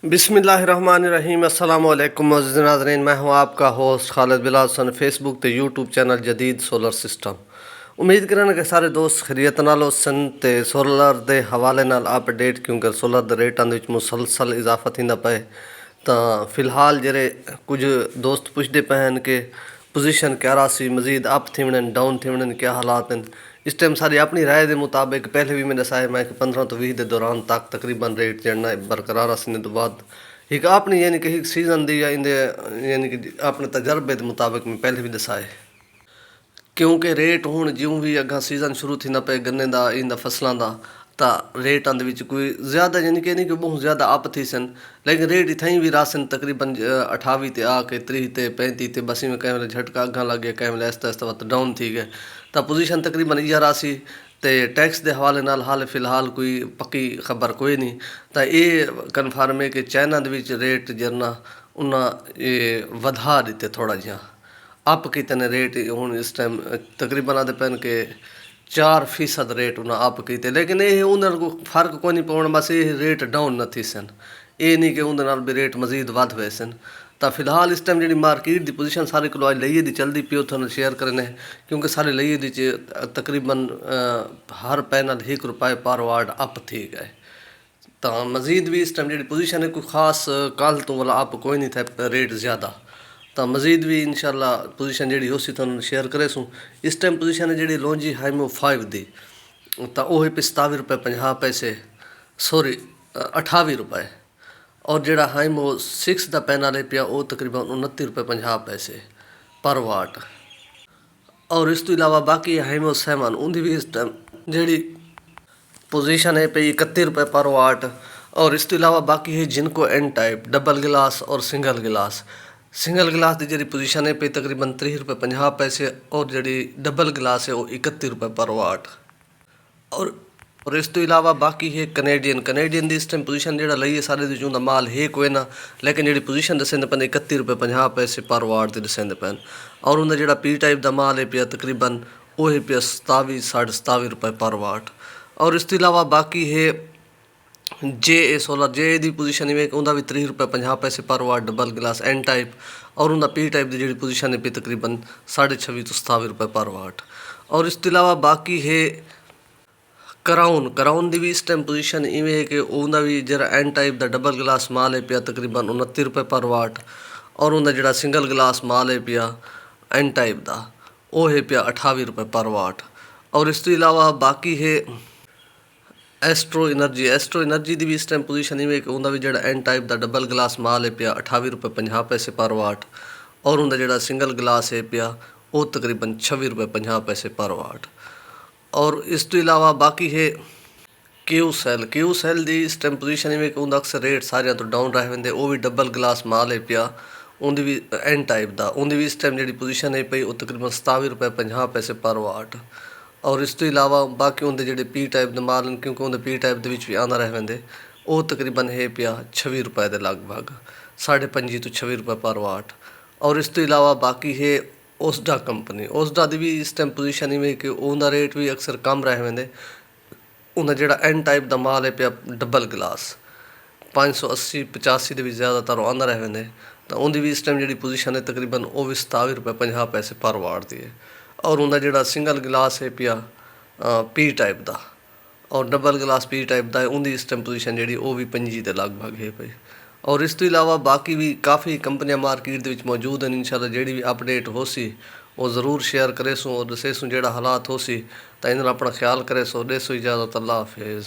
बिस्मिल्लाहिर्रहमानिर्रहीम अस्सलामुअलैकुम अज़ीज़ नाज़रीन, मैं हूँ आपका होस्ट खालिद बिलाल सन फेसबुक ते यूट्यूब चैनल जदीद सोलर सिस्टम। उम्मीद करन कि सारे दोस्त खैरियत नाल होसन ते सोलर दे हवाले नाल अपडेट क्योंकि सोलर दे रेटां दे विच मुसलसल इजाफा थींदा पए। तां फिलहाल जेह्ड़े कुछ दोस्त पुछदे पे हैं कि पोजीशन क्या रहा सी, मजीद अप थी वड़न डाउन थी वड़न, क्या हालात हैं इस टाइम। सारी अपनी राय के मुताबिक पहले भी मैंने दसाया मैं कि 15 तो 20 के दौरान तक तकरीबन रेट चढ़ना बरकरार रखने तो बाद एक अपनी यानी कि सीजन दी या इंदे यानी कि अपने तजर्बे के मुताबिक मैं पहले भी दसाए क्योंकि रेट हुण जिउं भी अग्गां सीजन शुरू थींदा पे गन्ने दा इंदा फसलां दा तां रेटां दे विच कोई ज़्यादा यानी कि नहीं कि बहुत ज़्यादा अप थी सन, लेकिन रेट इत्थें भी रासन तकरीबन 28 ते आके 30 ते 35 ते बस में कंहिं झटका अग्गां लग गया, कंहिं आहिस्ता आहिस्ता वत डाउन थी गए। तां पोजीशन तकरीबन इहा रासी ते टैक्स के हवाले नाल हाल फिलहाल कोई पक्की खबर कोई नहीं। तां ये कन्फर्म है कि चाइना दे विच रेट जिन्ना उन्ना वधा दिते थोड़ा जिहा अप किते ने रेट हुण इस टाइम तकरीबन आदे पैन के 4% रेट उन्हें अप किते, लेकिन ये उन्हें को फर्क कोई नहीं पौना, बस ये रेट डाउन न थी सन, ये नहीं कि उन्हें नाल भी रेट मजीद वध हुए सन। तो फिलहाल इस टाइम जी मार्केट की पोजीशन सारे को लईए की चलती पी थोड़ा शेयर करने क्योंकि सारे लईए दी तकरीबन हर पैनल ₹1 पर वाट अप थी गए। तो मजीद भी इस टाइम जी पोजीशन है कोई खास कल तो वाला अप कोई नहीं था रेट ज़्यादा। तो मजीद भी इंशाल्लाह पोजीशन जी हो थोड़ा शेयर करे सूँ। इस टाइम पोजीशन है जी लॉन्जी हाइमो 5 दी तो वह है ₹27.50 सॉरी ₹28 और जोड़ा हाइमो 6 का पैनल है पिया वो तकरीबन ₹29.50 पर वाट। और इस तो इलावा बाकी हाइमो 7 उनकी भी इस टाइम जी पोजीशन है पी ₹31 पर वाट। और इस तो इलावा बाकी है जिनको एन टाइप डबल गिलास और सिंगल गिलास की जी पोजीशन है पे तकरीबन ₹30.50 और जी डबल गिलास है वो ₹31 पर वाट। और इस तो इलावा बाकी है कनेडियन की इस टाइम पोजीशन जो लईए सारे चूंदा माल है कोई ना, लेकिन जी पोजीशन दसेंदे पैन ₹31.50 पर वाट के दसेंदे पैन। और उनका जो पी टाइप का माल है पिया तकरीबन वो है पिया ₹27-27.5 पर वाट। और इस तो इलावा बाकी है जे सोलर की पोजीशन इवें उनका भी ₹30.50 पर वाट डबल गिलास एन टाइप। और उनका पी टाइप की जी पोजीशन है भी तकरीबन 26.5 तो ₹27 पर वाट। और इस तो इलावा बाकी है कराउन की भी इस टाइम पोजीशन इवें है कि उनका भी जरा एन टाइप का डबल गिलास माल है पिया तकरीबन ₹29 पर वाट। और उनका जो सिंगल गिलास माल है पिया एन टाइप का वो है पिया ₹28 पर वाट। और इस तो इलावा बाकी है एस्ट्रो एनर्जी की भी इस टाइम पोजीशन इवें कि उनका भी जो एन टाइप का डबल गिलास माल है पिया ₹28.50 पर वाट। और उनका जो सिंगल गिलास है पिया वो तकरीबन ₹26.50 पर वाट। और इस तो इलावा बाकी है क्यू सैल की इस टाइम पोजीशन इवें कि उनका अक्सर रेट सारे तो डाउन रह वेंदे, वो भी डबल गिलास माल है पिया उनकी भी एन टाइप का उनकी भी इस टाइम जी पोजीशन है पई वो तकरीबन ₹27.50 पर वाट। और इस तो इलावा बाकी उनके जो पी टाइप के माल क्योंकि उनके पी टाइप के भी आना रह वेंदे वो तकरीबन है पिया ₹26 के लगभग 25.5 तो ₹26 पर वाट। और इस तो इलावा बाकी है ओसडा की भी इस टाइम पोजीशन इवें कि उनका रेट भी अक्सर कम रह वेंदे। उनका जो एन टाइप का माल है पिया डबल गिलास 580-85 के भी ज़्यादातर आंदा रह वेंदे। तो उनकी भी इस टाइम जी पोजीशन है तकरीबन वो भी ₹27.50 पर वाट दी है। और उनका जो सिंगल गिलास है पिया पी टाइप का और डबल गिलास पी टाइप का है उनकी इस टाइम पोजीशन जी वो भी 25 के लगभग है पई। और इस तो इलावा बाकी भी काफ़ी कंपनियां मार्केट के मौजूद हैं। इंशाल्लाह जी भी अपडेट हो सी वो ज़रूर शेयर करे सूँ और दसे सूँ जो हालात हो सी तो इन अपना ख्याल करे सो दे सो इजाज़त। अल्लाह हाफिज़।